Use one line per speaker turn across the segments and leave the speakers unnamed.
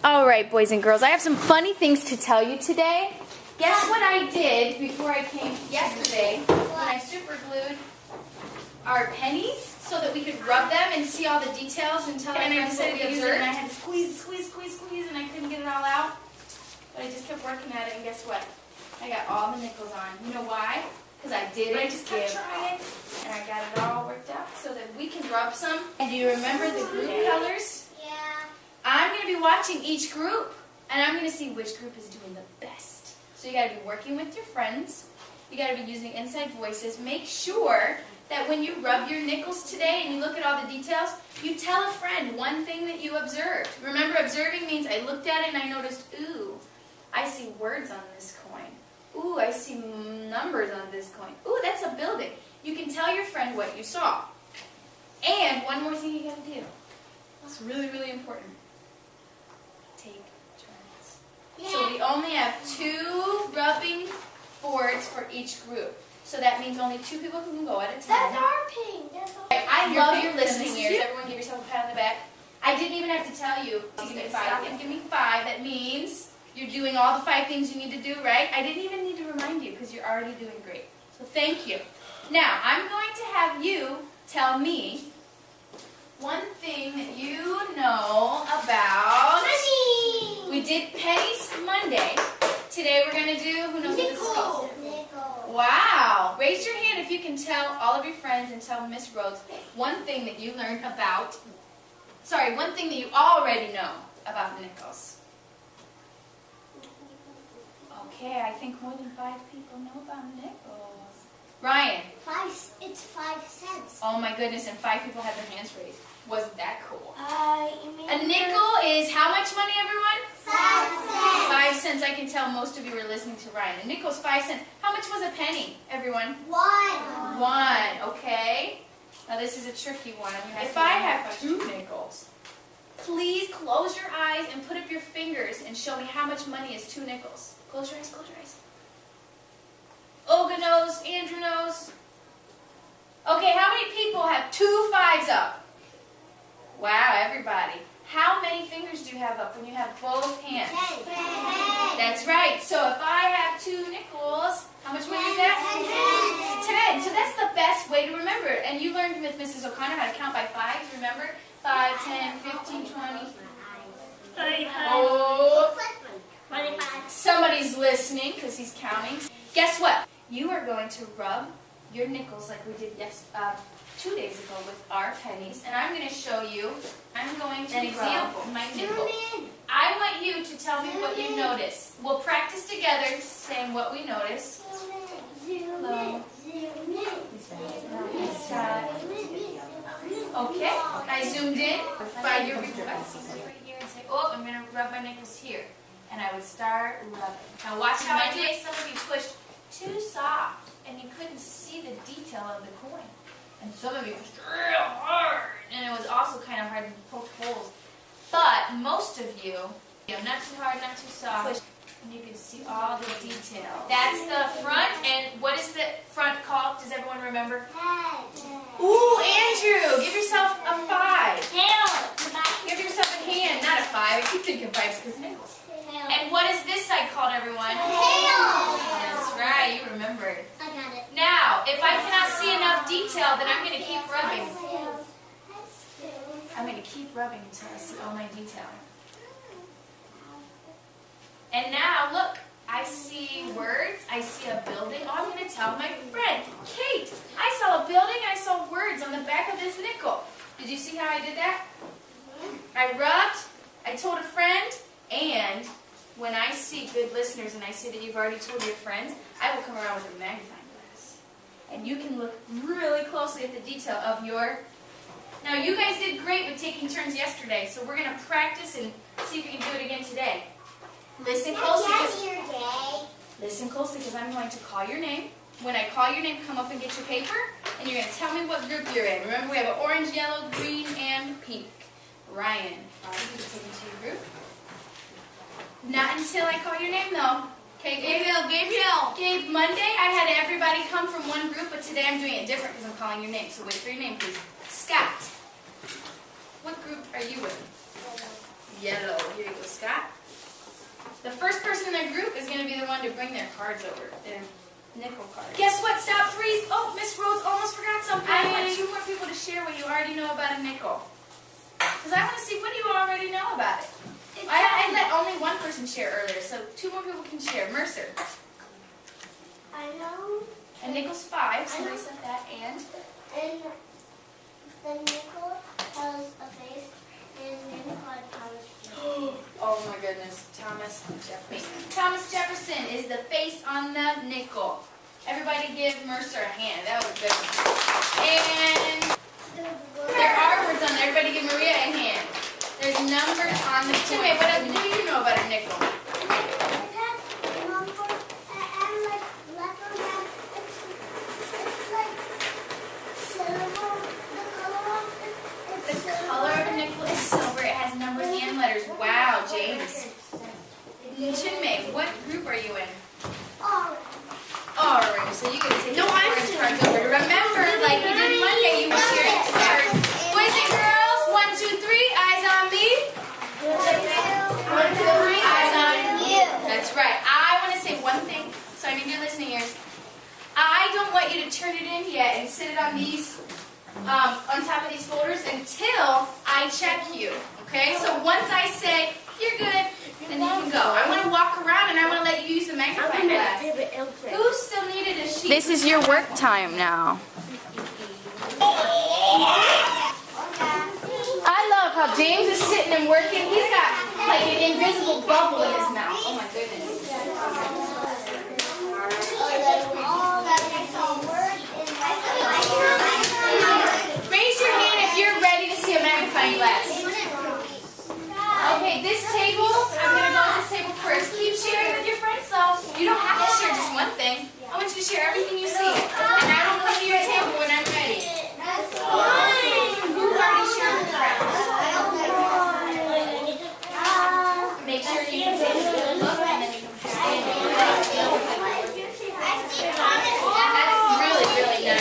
All right, boys and girls, I have some funny things to tell you today. Guess what I did before I came yesterday when I super glued our pennies so that we could rub them and see all the details and tell everyone what we observed. And I had to squeeze, and I couldn't get it all out. But I just kept working at it, and guess what? I got all the nickels on. You know why? Because I did it. I just kept trying, and I got it all worked out so that we can rub some. And do you remember the group colors?
Yeah.
I'm going to be watching each group, and I'm going to see which group is doing the best. So you got to be working with your friends. You got to be using inside voices. Make sure that when you rub your nickels today and you look at all the details, you tell a friend one thing that you observed. Remember, observing means I looked at it and I noticed, ooh, I see words on this coin. Ooh, I see numbers on this coin. Ooh, that's a building. You can tell your friend what you saw. And one more thing you got to do. It's really, really important. Take turns.
Yeah.
So we only have 2 rubbing boards for each group. So that means only 2 people can go at a time.
That's our pink. That's our pink.
I love your listening ears. Everyone give yourself a pat on the back. I didn't even have to tell you to give me 5. And give me 5. That means you're doing all the 5 things you need to do, right? I didn't even need to remind you because you're already doing great. So thank you. Now, I'm going to have you tell me one thing that you know about.
Money.
We did pennies Monday. Today we're going to do, who knows what this is called?
Nickel.
Wow. Raise your hand if you can tell all of your friends and tell Miss Rhodes one thing that you learned about, one thing that you already know about nickels. Okay, I think more than 5 people know about nickels. Ryan.
It's 5 cents.
Oh my goodness, and 5 people had their hands raised. Wasn't that cool?
A
A nickel is how much money, everyone?
5 cents.
5 cents. I can tell most of you were listening to Ryan. A nickel's 5 cents. How much was a penny, everyone?
1.
1, okay. Now this is a tricky one. If I have 2 nickels, please close your eyes and put up your fingers and show me how much money is 2 nickels. Close your eyes, close your eyes. Olga knows, Andrew knows. Okay, how many people have 2 5s up? Wow, everybody. How many fingers do you have up when you have both hands?
10.
That's right. So if I have 2 nickels, how much money is that? 10. So that's the best way to remember it. And you learned with Mrs. O'Connor how to count by 5s, remember? 5, 10, 15, 20. Oh, somebody's listening because he's counting. Guess what? You are going to rub your nickels like we did 2 days ago with our pennies. And I'm going to show you, I'm going to rub my nickel. I want you to tell me what you notice. We'll practice together saying what we notice. Hello. Okay, I zoomed in by your request. Right here and say, oh, I'm going to rub my nickels here. And I would start rubbing. Now watch how I did. Some of you pushed too soft and you couldn't see the detail of the coin. And some of you pushed real hard. And it was also kind of hard to poke holes. But most of you, not too hard, not too soft. And you can see all the detail. That's the front. And what is the front called? Does everyone remember? Ooh, Andrew, give yourself a 5. Give yourself a hand, not a 5. I keep thinking 5s because nickels. And what is this side called, everyone? That's right, you remembered.
I got it.
Now, if I cannot see enough detail, then I'm going to keep rubbing. I'm going to keep rubbing until I see all my detail. And now, look, I see words, I see a building. Oh, I'm going to tell my friend, Kate, I saw a building, I saw words on the back of this nickel. Did you see how I did that? I rubbed, I told a friend, and when I see good listeners and I see that you've already told your friends, I will come around with a magnifying glass. And you can look really closely at the detail of your... Now, you guys did great with taking turns yesterday, so we're going to practice and see if we can do it again today. Listen closely. Listen closely because I'm going to call your name. When I call your name, come up and get your paper, and you're going to tell me what group you're in. Remember, we have an orange, yellow, green, and pink. Ryan, you can take me to your group. Not until I call your name, though. Okay, Gabe, Monday I had everybody come from one group, but today I'm doing it different because I'm calling your name. So wait for your name, please. Scott, what group are you in? yellow. Here you go, Scott. The first person in their group is going to be the one to bring their cards over, their nickel cards. Guess what? Stop, freeze. Oh, Miss Rhodes almost forgot something. I want 2 more people to share what you already know about a nickel. Because I want to see what do you already know about it. I let only 1 person share earlier, so 2 more people can share. Mercer.
I know.
A nickel's 5. Somebody said that. And
the nickel has a face, and then called Thomas.
oh my goodness, Thomas Jefferson. Thomas Jefferson is the face on the nickel. Everybody give Mercer a hand. That was a good one. And there are words on there. Everybody give Maria a hand. There's numbers on the coin. Wait, what do you know about a nickel? Wow, James. Chinmay, what group are you in? Orange. So you get to take the orange cards over. Remember, like you did Monday, you were sharing cards. Boys and girls, 1, 2, 3, eyes on me. 1, 2, 3, eyes on you. That's right. I want to say one thing, so I need your listening ears. I don't want you to turn it in yet and sit it on these, on top of these folders until I check you. Okay, so once I say, you're good, then you can go. I want to walk around and I want to let you use the magnifying glass. Who still needed a sheet? This is your work time now. I love how James is sitting and working. He's got like an invisible bubble in his mouth. Oh my goodness. Raise your hand if you're ready to see a magnifying glass. Okay, this table, I'm going to go to this table first. Keep sharing with your friends though. You don't have to share just one thing. I want you to share everything you see. And I will come to your table when I'm ready. Who already shared with friends? Make sure you can take a good look and then you can stand it. That's really, really nice.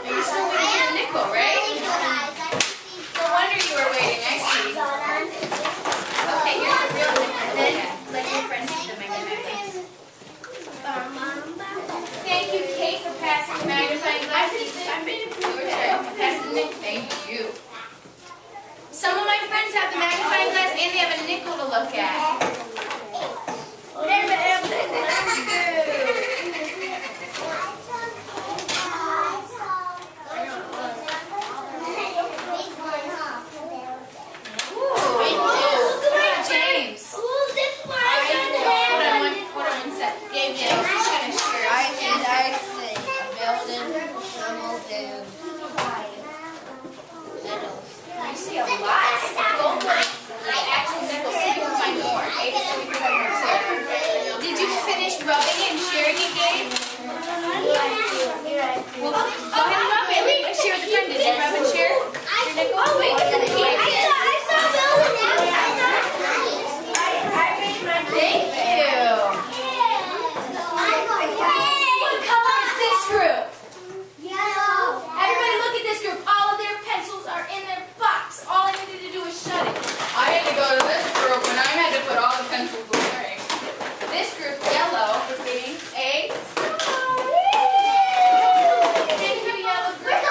You're still waiting for the nickel, right? Okay, here's the real thing. Then let your friends see the magnifying glass. Thank you, Kate, for passing the magnifying glass. Thank you. Some of my friends have the magnifying glass and they have a nickel to look at. Did you finish rubbing it and sharing it, Gabe? Well, go ahead and rub it. Share with a friend. Did you rub and share? Oh, wait. Thank you. What color is this group?
Yellow.
Everybody look at this group. All of their pencils are in their box. All I needed to do was shut it. I had to go to this group and I had to put all the pencils away. This group, yellow, is getting a star. Thank you, yellow group.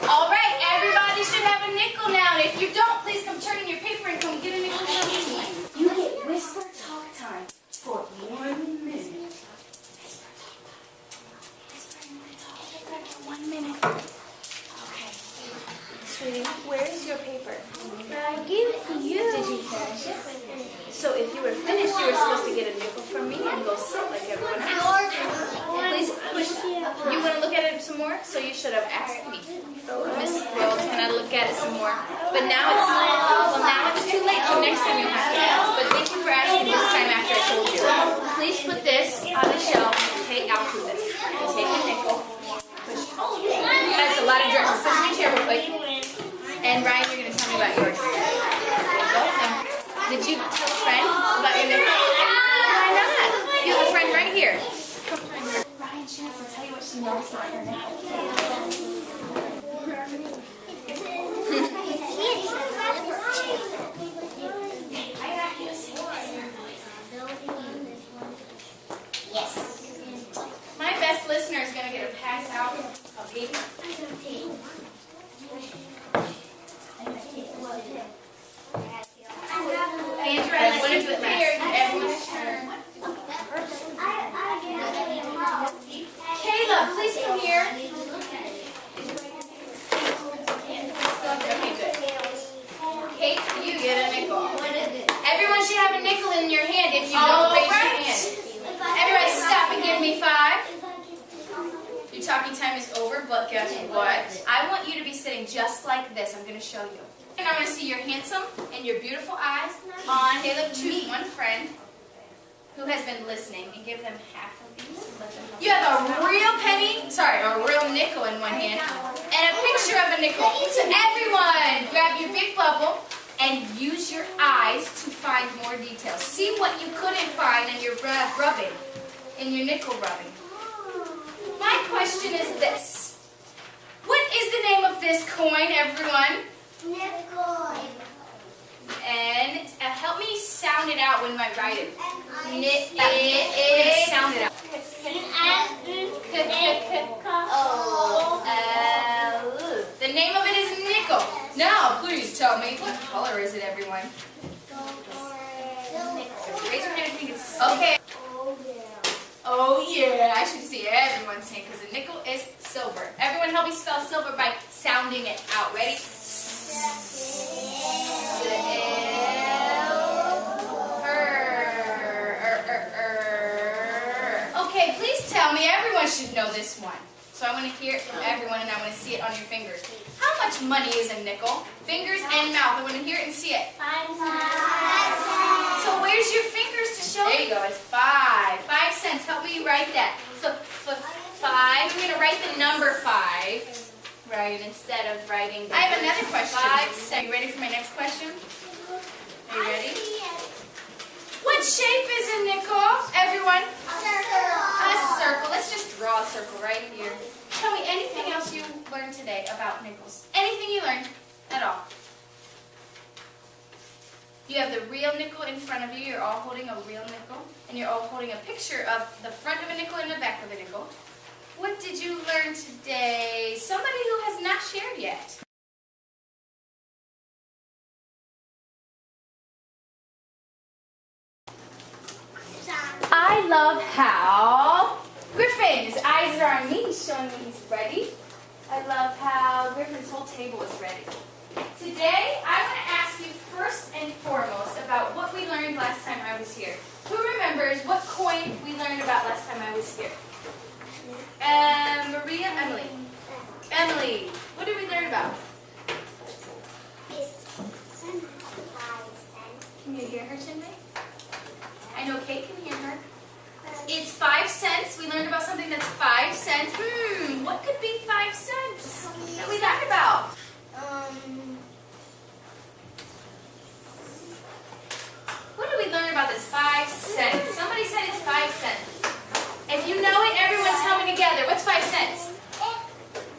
All right, everybody should have a nickel now. And if you don't, please come turn in your paper and come get a nickel from me. You get whisper talk time for 1 minute. Whisper talk for 1 minute. Okay. Sweetie, where is your paper?
I gave it to you.
Did you finish it? So if you were finished, you were supposed to get a nickel from me and go sit like everyone else. Please push. You want to look at it some more? So you should have asked me. Miss Rose, can I look at it some more? But now it's too late. So next time you'll have to ask. But thank you for asking this time after I told you. Please put this on the shelf. Take out through this. Take a nickel. Push. That's a lot of drugs. Sit in your chair real quick. And Ryan, you're going to tell me about yours. Did you tell a friend about your nickel? Why not? You have a friend right here. Ryan, she wants to tell you what she knows about her nickel. tape? Andrew, I want to do it last. Everyone's turn. Caleb, please come here. Okay, good. Kate, you get a nickel. Everyone should have a nickel in your hand. If you don't, raise your hand. Everybody stop and give me 5. Your talking time is over, but guess what? I want you to be sitting just like this. I'm going to show you. And I want to see your handsome and your beautiful eyes on Caleb. Choose one friend who has been listening and give them half of these. You have a real a real nickel in one hand and a picture of a nickel. So everyone, grab your big bubble and use your eyes to find more details. See what you couldn't find in your rubbing, in your nickel rubbing. My question is this. What is the name of this coin, everyone?
Nickel.
And help me sound it out when I write it. Sound it out. The name of it is nickel. Now, please tell me, what color is it, everyone? Raise your hand if you think it's okay. Oh yeah, I should see everyone's hand because a nickel is silver. Everyone help me spell silver by sounding it out. Ready? Okay, please tell me, everyone should know this one. So I want to hear it from everyone and I want to see it on your fingers. How much money is a nickel? Fingers and mouth. I want to hear it and see it.
5 cents.
So where's your fingers to show me? There you go, it's 5. 5 cents. Help me write that. So 5. I'm going to write the number 5. Right, instead of writing the I have another question. 5 cents. Are you ready for my next question? Are you ready? What shape is a nickel, everyone? A circle. Let's just draw a circle right here. Tell me anything else you learned today about nickels. Anything you learned at all. You have the real nickel in front of you. You're all holding a real nickel. And you're all holding a picture of the front of a nickel and the back of a nickel. What did you learn today? Somebody who has not shared yet. I love how Griffin, his eyes are on me, he's showing me he's ready. I love how Griffin's whole table is ready. Today, I want to ask you first and foremost about what we learned last time I was here. Who remembers what coin we learned about last time I was here? Maria, Emily. Emily, what did we learn about? Can you hear her, Chinmay? I know Kate can hear her. It's 5 cents. We learned about something that's 5 cents. What could be 5 cents that we learned about? What did we learn about this 5 cents? Somebody said it's 5 cents. If you know it, everyone tell me together. What's 5 cents?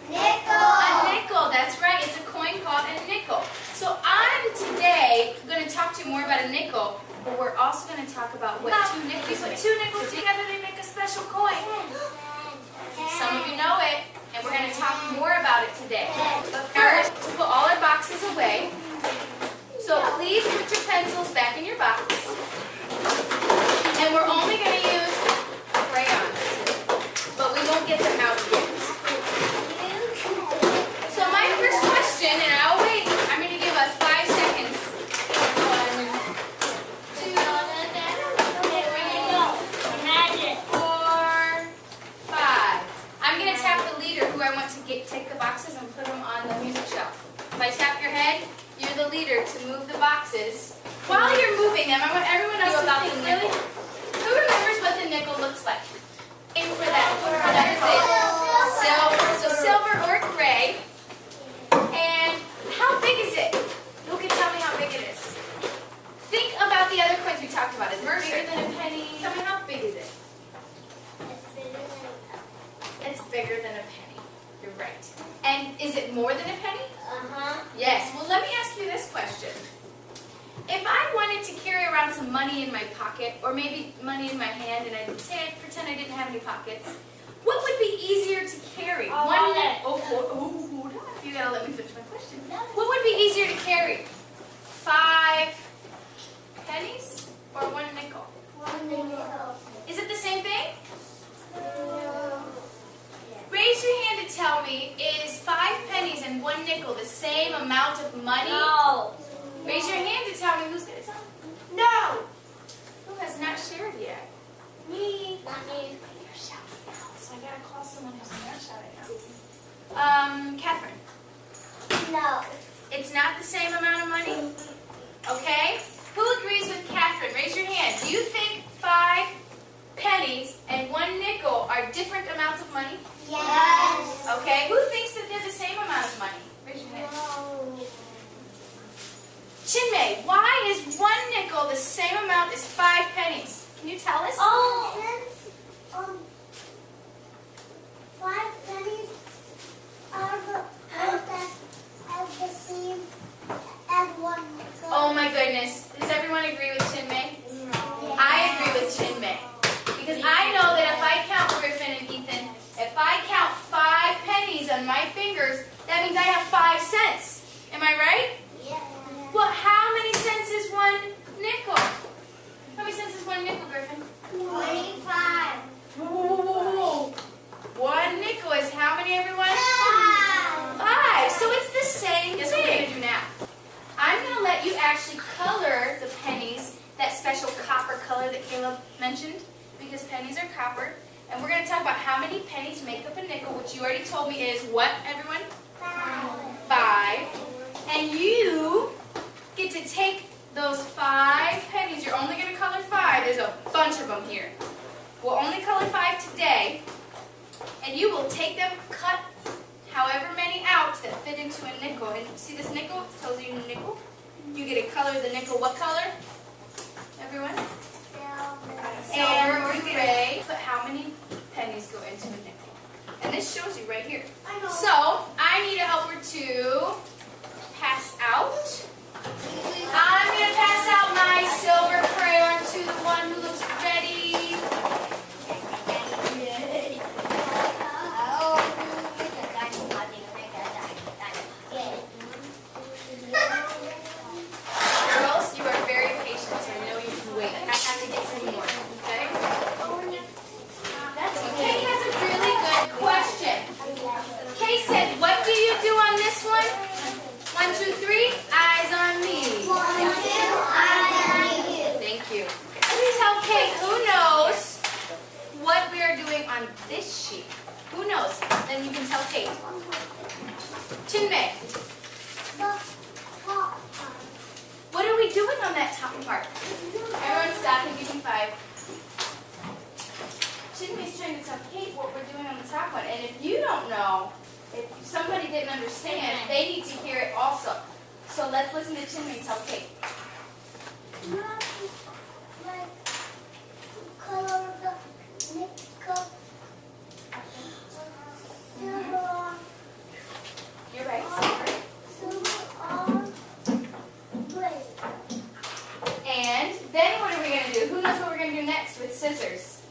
Nickel.
A nickel, that's right. It's a coin called a nickel. So I'm today going to talk to you more about a nickel, but we're also going to talk about what 2 nickels make. Put 2 nickels together, they make a special coin. Some of you know it, and we're going to talk more about it today. But first, to put all our boxes away, so please put your pencils back in your box. And we're only going to use crayons, but we won't get them out yet. So my first question, and I'll wait, I'm going to give us 5 seconds. 1, 2, 3, 4, 5. I'm going to tap the leader who I want to take the boxes and put them on the music shelf. If I tap your head, you're the leader to move the boxes. While you're moving them, I want everyone else to think really. Who remembers what the nickel looks like? Aim for that. What color is it? Silver. So silver or gray. And how big is it? Who can tell me how big it is? Think about the other coins we talked about. Is it bigger than a penny? Tell me how big is it? It's bigger than a penny. You're right. And is it more than a penny? Yes. Well, let me ask you this question. If I wanted to carry around some money in my pocket, or maybe money in my hand, and I'd pretend I didn't have any pockets, What would be easier to carry? One nickel. Hold on. You gotta let me finish my question. What would be easier to carry? 5 pennies or 1 nickel?
1 nickel.
Is it the same thing?
No.
Raise your hand to tell me, is 5 pennies and 1 nickel the same amount of money?
No.
Raise your hand to tell me. Who's going to tell me?
No.
Who has not shared yet?
Me. Not me.
You're shouting out, so I got to call someone who's not shouting out. Catherine.
No.
It's not the same amount of money? Okay. Who agrees with Catherine? Raise your hand. Do you think 5 pennies and 1 nickel are different amounts of money?
Yes.
Okay. Who thinks that they're the same amount of money? Raise your hand.
No.
Chinmay, why is 1 nickel the same amount as 5 pennies? Can you tell us?
Since 5 pennies are the same as 1 nickel.
Oh my goodness. Does everyone agree with Chinmay?
No.
I agree with Chinmay. Because I know that if I count Griffin and Ethan, if I count 5 pennies on my fingers, that means I have 5 cents. Am I right?
Yeah.
Well, how many cents is 1 nickel? How many cents is 1 nickel, Griffin?
25.
Whoa. 1 nickel is how many, everyone?
5.
5. So it's the same thing. Guess what we're going to do now? I'm going to let you actually color the pennies, that special copper color that Caleb mentioned, because pennies are copper. And we're going to talk about how many pennies make up a nickel, which you already told me is what, everyone? 5. And you get to take those 5 pennies. You're only going to color 5. There's a bunch of them here. We'll only color 5 today. And you will take them, cut however many out that fit into a nickel. And see this nickel? It tells you nickel. You get to color the nickel. What color? Everyone? Silver or gray. But how many pennies go into a nickel? And this shows you right here. So I need a helper to pass out. I'm going to pass out my silver crayon to the one who looks ready. Girls, you are very patient, so I know you can wait. I have to get some more, okay? Kay has a really good question. Kay said, what do you do on this one? 1, 2, 3, eyes on me.
1, 2, eyes on you.
Thank you. Let's tell Kay who knows what we are doing on this sheet. Who knows? Then you can tell Kate. Chinmay, what are we doing on that top part? Everyone stop and give me 5. Chinmay's trying to tell Kate what we're doing on the top one. And if you don't know, if somebody didn't understand, they need to hear it also. So let's listen to Chinmay tell Kate.
Color the nickel. Silver.
You're right.
Silver on gray.
And then what are we going to do? Who knows what we're going to do next with scissors?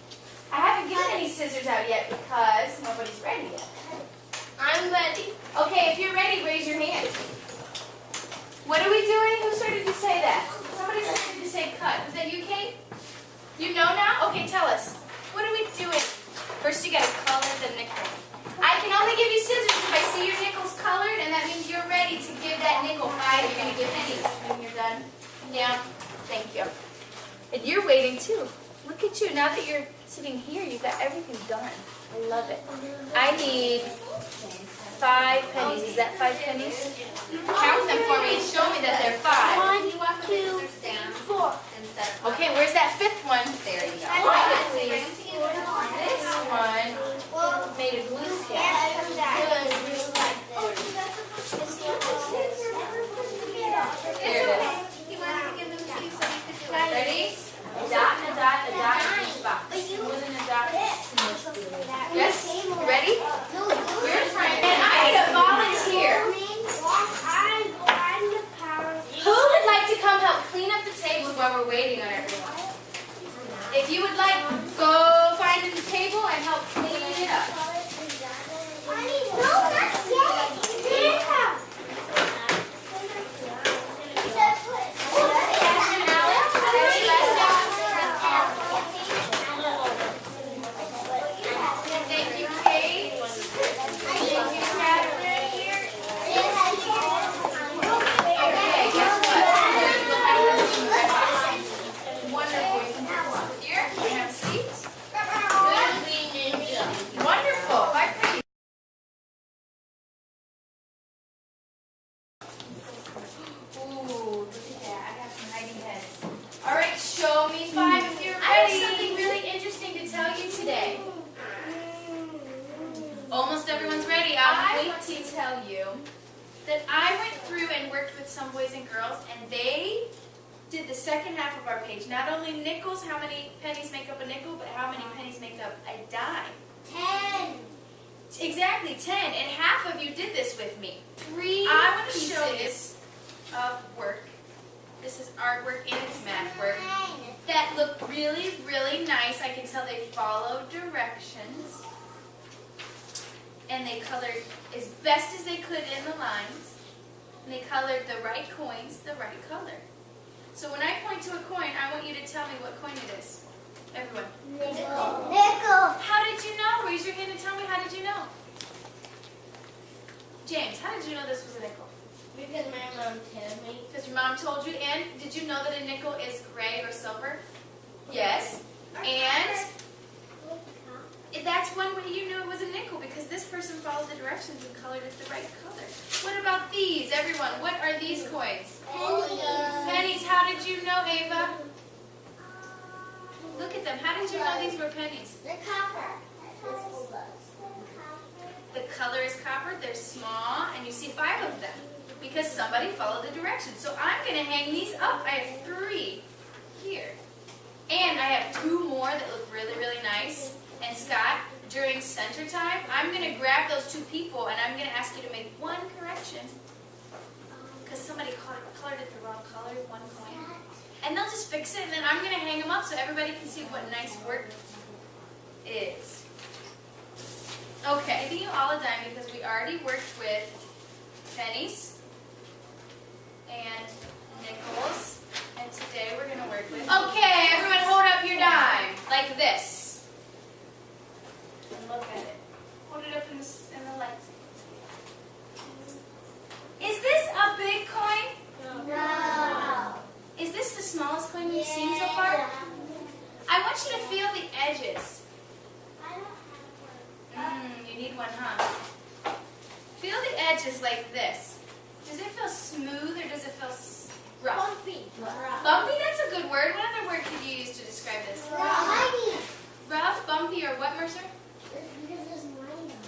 I haven't given any scissors out yet because nobody's ready yet. I'm ready. Okay, if you're ready, raise your hand. What are we doing? Who started to say that? Somebody started to say cut. Was that you, Kate? You know now? Okay, tell us. What are we doing? First, you got to color the nickel. I can only give you scissors if I see your nickels colored, and that means you're ready to give that nickel 5. You're going to give pennies when you're done. Yeah. Thank you. And you're waiting too. Look at you. Now that you're sitting here, you've got everything done. I love it. I need 5 pennies. Is that 5 pennies? Count them for me and show me that they're 5.
1, 2, 3, 4.
Okay, where's that 5th one? There you go. This one made of glue stick. There it is. Ready? A dot, a dot, a dot, in each box. More than a dot. Yes? You ready? You're trying. And I need a volunteer. Who would like to come help clean up the tables while we're waiting on everyone? If you would like, go find the table and help clean it up. tell you that I went through and worked with some boys and girls, and they did the second half of our page. Not only nickels, how many pennies make up a nickel, but how many pennies make up a dime.
10.
Exactly, 10. And half of you did this with me.
3
I want to
pieces.
show this of work. This is artwork and it's math work. That look really, really nice. I can tell they followed directions. And they colored as best as they could in the lines. And they colored the right coins the right color. So when I point to a coin, I want you to tell me what coin it is. Everyone.
Nickel.
How did you know? Raise your hand and tell me, how did you know? James, how did you know this was a nickel?
Because my mom told me.
Because your mom told you. And did you know that a nickel is gray or silver? Yes. And that's one way you knew it was a nickel, because this person followed the directions and colored it the right color. What about these, everyone? What are these coins? Pennies. How did you know, Ava? Look at them. How did you know these were pennies?
The copper.
The color is copper. They're small, and you see 5 of them because somebody followed the directions. So I'm going to hang these up. I have 3 here. And I have 2 more that look really, really nice. And Scott, during center time, I'm going to grab those 2 people, and I'm going to ask you to make 1 correction because somebody colored it the wrong color, 1 coin. And they'll just fix it, and then I'm going to hang them up so everybody can see what nice work is. Okay, giving you all a dime because we already worked with pennies and nickels, and today we're going to work with... Okay, everyone hold up your dime like this. And look at it. Hold it up in the light. Is this a big coin?
No.
Is this the smallest coin we've seen so far? I want you to feel the edges. You need one, huh? Feel the edges like this. Does it feel smooth or does it feel rough?
Bumpy.
Bumpy, that's a good word. What other word could you use to describe this? Rough, bumpy, or what, Mercer?
Because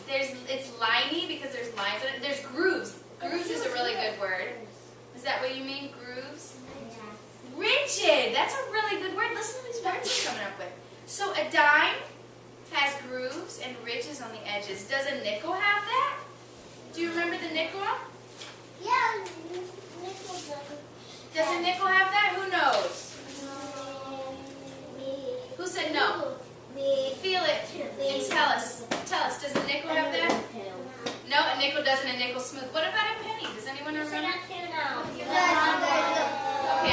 there's lines.
It's liney because there's lines in it. There's grooves. Grooves is a really good word. Is that what you mean, grooves? Rigid. That's a really good word. Listen to these words we're coming up with. So a dime has grooves and ridges on the edges. Does a nickel have that? Do you remember the nickel?
Yeah, nickel doesn't.
Does a nickel have that? Who knows?
Me.
Who said no?
Me.
Feel it and tell us. Tell us, does a nickel have that? No, a nickel doesn't. A nickel smooth. What about a penny? Does anyone remember? Okay,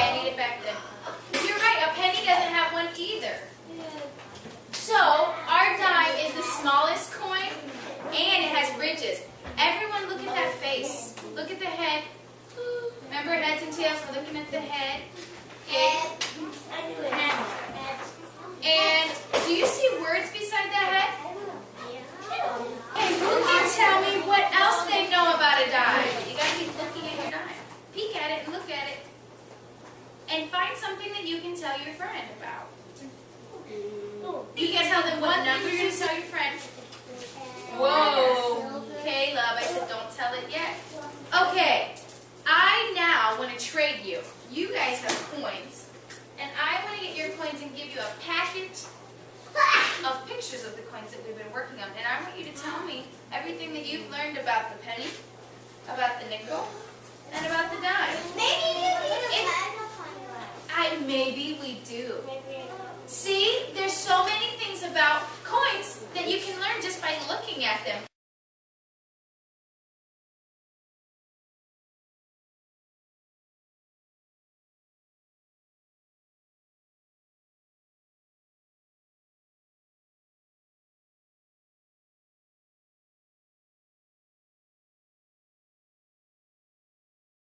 I need it back then. You're right, a penny doesn't have one either. So, our dime is the smallest coin, and it has ridges. Everyone look at that face. Look at the head. Remember heads and tails? We're looking at the head. And do you see words beside that head? And who can tell me what else they know about a dime? You got to keep looking at your dime. Peek at it and look at it. And find something that you can tell your friend about. You can tell them what number you're going to tell your friend. Whoa, Caleb, I said don't tell it yet. Okay, I now want to trade you. You guys have coins, and I want to get your coins and give you a packet of pictures of the coins that we've been working on. And I want you to tell me everything that you've learned about the penny, about the nickel, and about the dime.